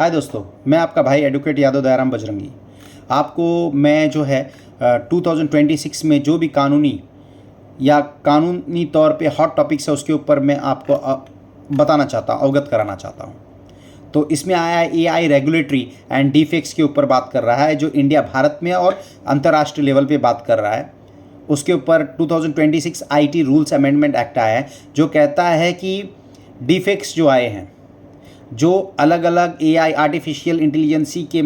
हाय दोस्तों, मैं आपका भाई एडवोकेट यादव दयाराम बजरंगी। आपको मैं जो है 2026 में जो भी कानूनी तौर पे हॉट टॉपिक्स है उसके ऊपर मैं आपको बताना चाहता हूँ, अवगत कराना चाहता हूँ। तो इसमें आया है एआई रेगुलेटरी एंड डिफेक्ट्स के ऊपर बात कर रहा है, जो इंडिया भारत में और अंतर्राष्ट्रीय लेवल पे बात कर रहा है। उसके ऊपर 2026 आईटी रूल्स अमेंडमेंट एक्ट आया है, जो कहता है कि डिफेक्ट्स जो आए हैं, जो अलग अलग एआई आर्टिफिशियल इंटेलिजेंसी के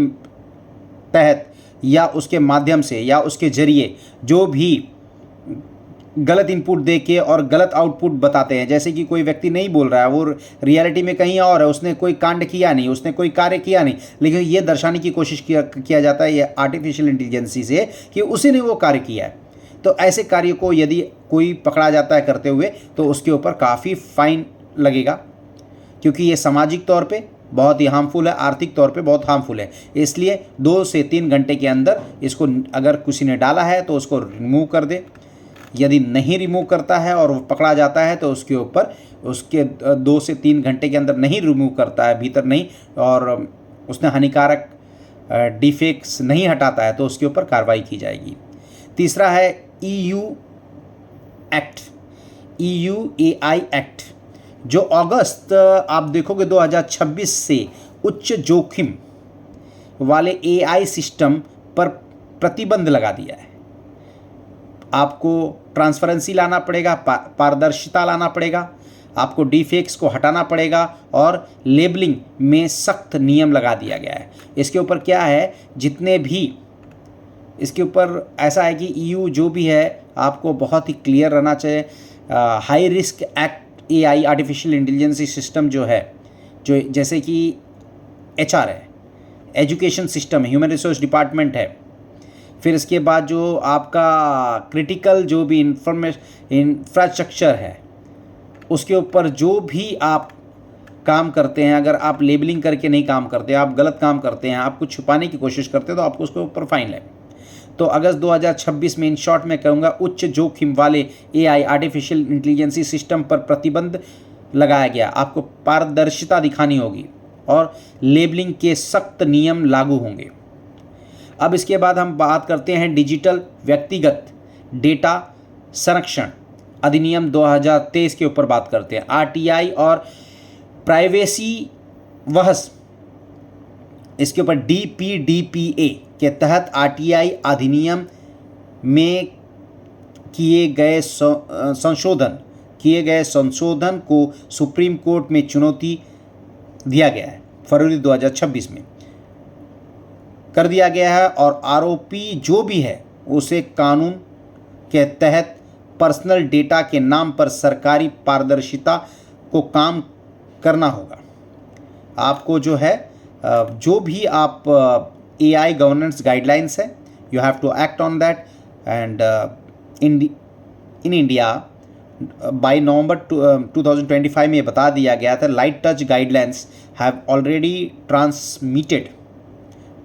तहत या उसके माध्यम से या उसके ज़रिए जो भी गलत इनपुट दे के और गलत आउटपुट बताते हैं, जैसे कि कोई व्यक्ति नहीं बोल रहा है, वो रियलिटी में कहीं और है, उसने कोई कांड किया नहीं, उसने कोई कार्य किया नहीं, लेकिन ये दर्शाने की कोशिश किया जाता है ये आर्टिफिशियल इंटेलिजेंसी से कि उसी ने वो कार्य किया है। तो ऐसे कार्य को यदि कोई पकड़ा जाता है करते हुए तो उसके ऊपर काफ़ी फाइन लगेगा, क्योंकि ये सामाजिक तौर पे बहुत ही हार्मफुल है, आर्थिक तौर पे बहुत हार्मफुल है। इसलिए 2 से 3 घंटे के अंदर इसको अगर किसी ने डाला है तो उसको रिमूव कर दे। यदि नहीं रिमूव करता है और वो पकड़ा जाता है तो उसके ऊपर उसके 2 से 3 घंटे के अंदर नहीं रिमूव करता है, भीतर नहीं, और उसने हानिकारक डिफेक्ट्स नहीं हटाता है तो उसके ऊपर कार्रवाई की जाएगी। तीसरा है EU act, EU AI act, जो अगस्त आप देखोगे 2026 से उच्च जोखिम वाले एआई सिस्टम पर प्रतिबंध लगा दिया है। आपको ट्रांसपेरेंसी लाना पड़ेगा, पारदर्शिता लाना पड़ेगा, आपको डिफेक्ट्स को हटाना पड़ेगा और लेबलिंग में सख्त नियम लगा दिया गया है। इसके ऊपर क्या है, जितने भी इसके ऊपर ऐसा है कि ईयू जो भी है आपको बहुत ही क्लियर रहना चाहिए। High risk act AI artificial intelligency system जो है, जो जैसे कि एचआर है, एजुकेशन सिस्टम है, ह्यूमन रिसोर्स डिपार्टमेंट है, फिर इसके बाद जो आपका क्रिटिकल जो भी इंफ्रास्ट्रक्चर है, उसके ऊपर जो भी आप काम करते हैं, अगर आप लेबलिंग करके नहीं काम करते, आप गलत काम करते हैं, आप कुछ छुपाने की कोशिश करते हैं तो आपको उसके ऊपर फाइन लगे। तो अगस्त 2026 में इन शॉर्ट में कहूँगा उच्च जोखिम वाले एआई आर्टिफिशियल इंटेलिजेंसी सिस्टम पर प्रतिबंध लगाया गया। आपको पारदर्शिता दिखानी होगी और लेबलिंग के सख्त नियम लागू होंगे। अब इसके बाद हम बात करते हैं डिजिटल व्यक्तिगत डेटा संरक्षण अधिनियम 2023 के ऊपर बात करते हैं। आरटीआई और प्राइवेसी वहस, इसके ऊपर डीपीडीपीए के तहत आरटीआई अधिनियम में किए गए संशोधन को सुप्रीम कोर्ट में चुनौती दिया गया है। फरवरी 2026 में कर दिया गया है और आरोपी जो भी है उसे कानून के तहत पर्सनल डेटा के नाम पर सरकारी पारदर्शिता को काम करना होगा। आपको जो है जो भी आप एआई गवर्नेंस गाइडलाइंस है, you have to act on that. And in India by November 2025 में ये बता दिया गया था, light touch guidelines have already transmitted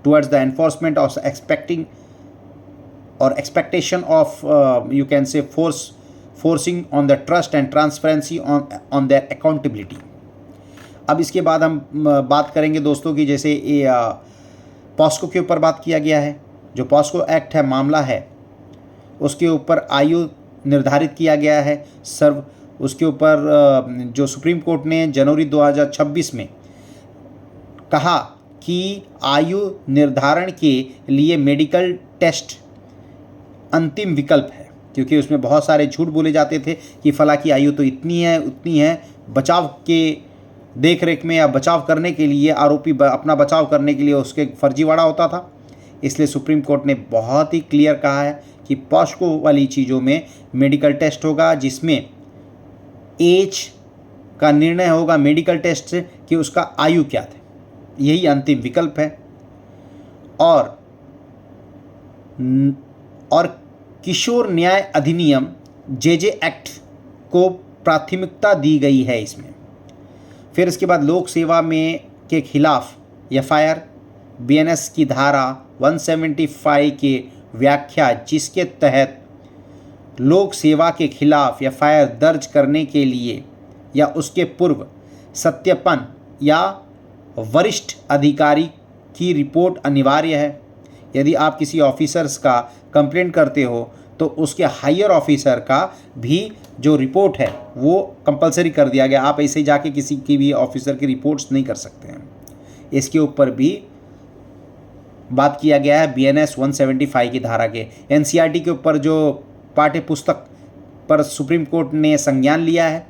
towards the enforcement of expectation of you can say forcing on the trust and transparency on their accountability। अब इसके बाद हम बात करेंगे दोस्तों की, जैसे ये पॉस्को के ऊपर बात किया गया है। जो पॉस्को एक्ट है मामला है, उसके ऊपर आयु निर्धारित किया गया है। उसके ऊपर जो सुप्रीम कोर्ट ने जनवरी 2026 में कहा कि आयु निर्धारण के लिए मेडिकल टेस्ट अंतिम विकल्प है, क्योंकि उसमें बहुत सारे झूठ बोले जाते थे कि फला की आयु तो इतनी है उतनी है। बचाव के देखरेख में या बचाव करने के लिए आरोपी अपना बचाव करने के लिए उसके फर्जीवाड़ा होता था। इसलिए सुप्रीम कोर्ट ने बहुत ही क्लियर कहा है कि पॉस्को वाली चीज़ों में मेडिकल टेस्ट होगा, जिसमें एज का निर्णय होगा मेडिकल टेस्ट से कि उसका आयु क्या था, यही अंतिम विकल्प है। और किशोर न्याय अधिनियम जेजे एक्ट को प्राथमिकता दी गई है इसमें। फिर इसके बाद लोक सेवा में के खिलाफ एफआईआर, बीएनएस की धारा 175 के व्याख्या, जिसके तहत लोक सेवा के खिलाफ एफआईआर दर्ज करने के लिए या उसके पूर्व सत्यापन या वरिष्ठ अधिकारी की रिपोर्ट अनिवार्य है। यदि आप किसी ऑफिसर्स का कंप्लेंट करते हो तो उसके हायर ऑफिसर का भी जो रिपोर्ट है वो कंपलसरी कर दिया गया। आप ऐसे ही जाके किसी की भी ऑफिसर की रिपोर्ट्स नहीं कर सकते हैं। इसके ऊपर भी बात किया गया है BNS 175 की धारा के। NCERT के ऊपर जो पाठ्य पुस्तक पर सुप्रीम कोर्ट ने संज्ञान लिया है।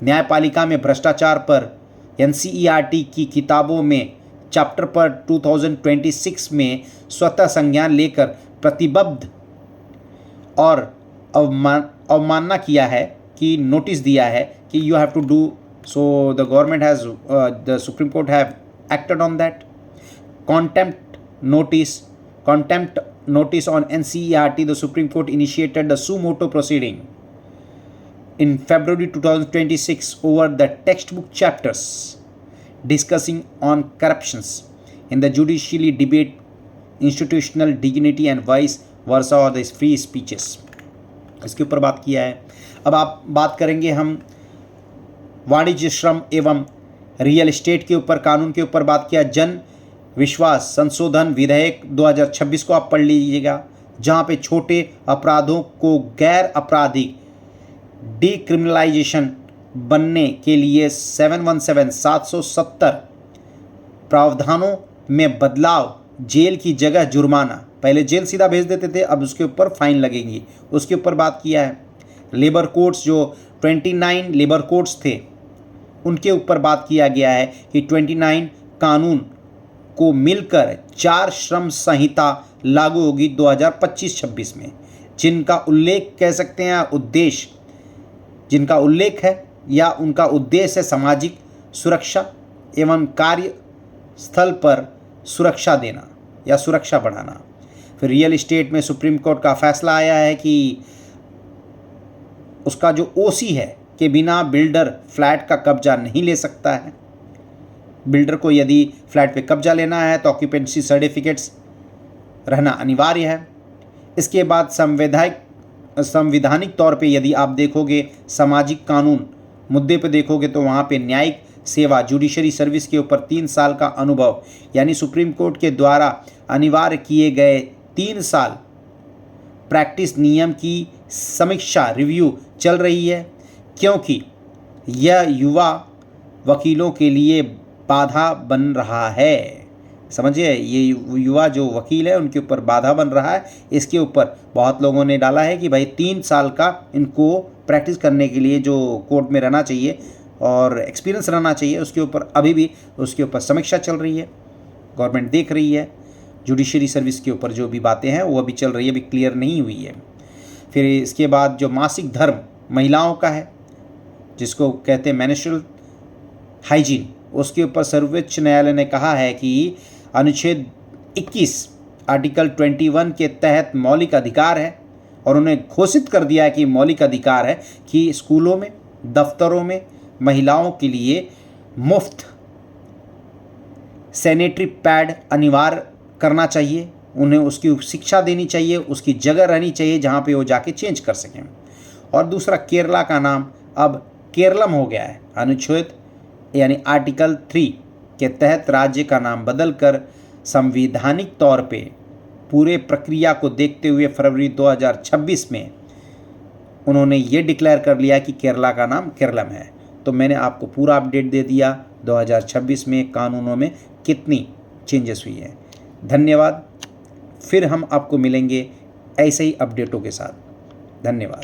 न्यायपालिका में भ्रष्टाचार पर NCERT की किताबों में चैप्टर पर 2026 में स्वतः संज्ञान लेकर प्रतिबद्ध और अवमानना किया है कि नोटिस दिया है कि you have to do so. The government has the supreme court have acted on that. contempt notice on NCERT, the Supreme Court initiated the suo motu proceeding in February 2026 over the textbook chapters discussing on corruptions in the judicially debate institutional dignity and vice versa or the free speeches। इसके ऊपर बात किया है। अब आप बात करेंगे हम वाणिज्य, श्रम एवं रियल एस्टेट के ऊपर कानून के ऊपर बात किया। जन विश्वास संशोधन विधेयक 2026 को आप पढ़ लीजिएगा, जहाँ पे छोटे अपराधों को गैर आपराधिक डिक्रिमिनलाइजेशन बनने के लिए 717 प्रावधानों में बदलाव, जेल की जगह जुर्माना, पहले जेल सीधा भेज देते थे, अब उसके ऊपर फाइन लगेंगी, उसके ऊपर बात किया है। लेबर कोड्स जो 29 लेबर कोड्स थे उनके ऊपर बात किया गया है कि 29 कानून को मिलकर 4 श्रम संहिता लागू होगी 2025-26 में, जिनका उल्लेख कह सकते हैं उद्देश्य, जिनका उल्लेख है या उनका उद्देश्य है सामाजिक सुरक्षा एवं कार्य स्थल पर सुरक्षा देना या सुरक्षा बढ़ाना। फिर रियल एस्टेट में सुप्रीम कोर्ट का फैसला आया है कि उसका जो ओसी है के बिना बिल्डर फ्लैट का कब्जा नहीं ले सकता है। बिल्डर को यदि फ्लैट पे कब्जा लेना है तो ऑक्यूपेंसी सर्टिफिकेट्स रहना अनिवार्य है। इसके बाद संवैधानिक तौर पे यदि आप देखोगे सामाजिक कानून मुद्दे पे देखोगे तो वहाँ पे न्यायिक सेवा जुडिशरी सर्विस के ऊपर 3 साल का अनुभव, यानी सुप्रीम कोर्ट के द्वारा अनिवार्य किए गए 3 साल प्रैक्टिस नियम की समीक्षा रिव्यू चल रही है, क्योंकि यह युवा वकीलों के लिए बाधा बन रहा है। समझिए, ये युवा जो वकील है उनके ऊपर बाधा बन रहा है। इसके ऊपर बहुत लोगों ने डाला है कि भाई 3 साल का इनको प्रैक्टिस करने के लिए जो कोर्ट में रहना चाहिए और एक्सपीरियंस रहना चाहिए, उसके ऊपर अभी भी उसके ऊपर समीक्षा चल रही है, गवर्नमेंट देख रही है। जुडिशरी सर्विस के ऊपर जो भी बातें हैं वो अभी चल रही है, अभी क्लियर नहीं हुई है। फिर इसके बाद जो मासिक धर्म महिलाओं का है जिसको कहते हैं मेंस्ट्रुअल हाइजीन, उसके ऊपर सर्वोच्च न्यायालय ने कहा है कि अनुच्छेद 21 आर्टिकल 21 के तहत मौलिक अधिकार है, और उन्हें घोषित कर दिया है कि मौलिक अधिकार है कि स्कूलों में, दफ्तरों में महिलाओं के लिए मुफ्त सैनिटरी पैड अनिवार्य करना चाहिए, उन्हें उसकी शिक्षा देनी चाहिए, उसकी जगह रहनी चाहिए जहाँ पे वो जाके चेंज कर सकें। और दूसरा, केरला का नाम अब केरलम हो गया है। अनुच्छेद यानी आर्टिकल 3 के तहत राज्य का नाम बदलकर संवैधानिक तौर पे पूरे प्रक्रिया को देखते हुए फरवरी 2026 में उन्होंने ये डिक्लेयर कर लिया कि केरला का नाम केरलम है। तो मैंने आपको पूरा अपडेट दे दिया 2026 में कानूनों में कितनी चेंजेस हुई है। धन्यवाद। फिर हम आपको मिलेंगे ऐसे ही अपडेटों के साथ। धन्यवाद।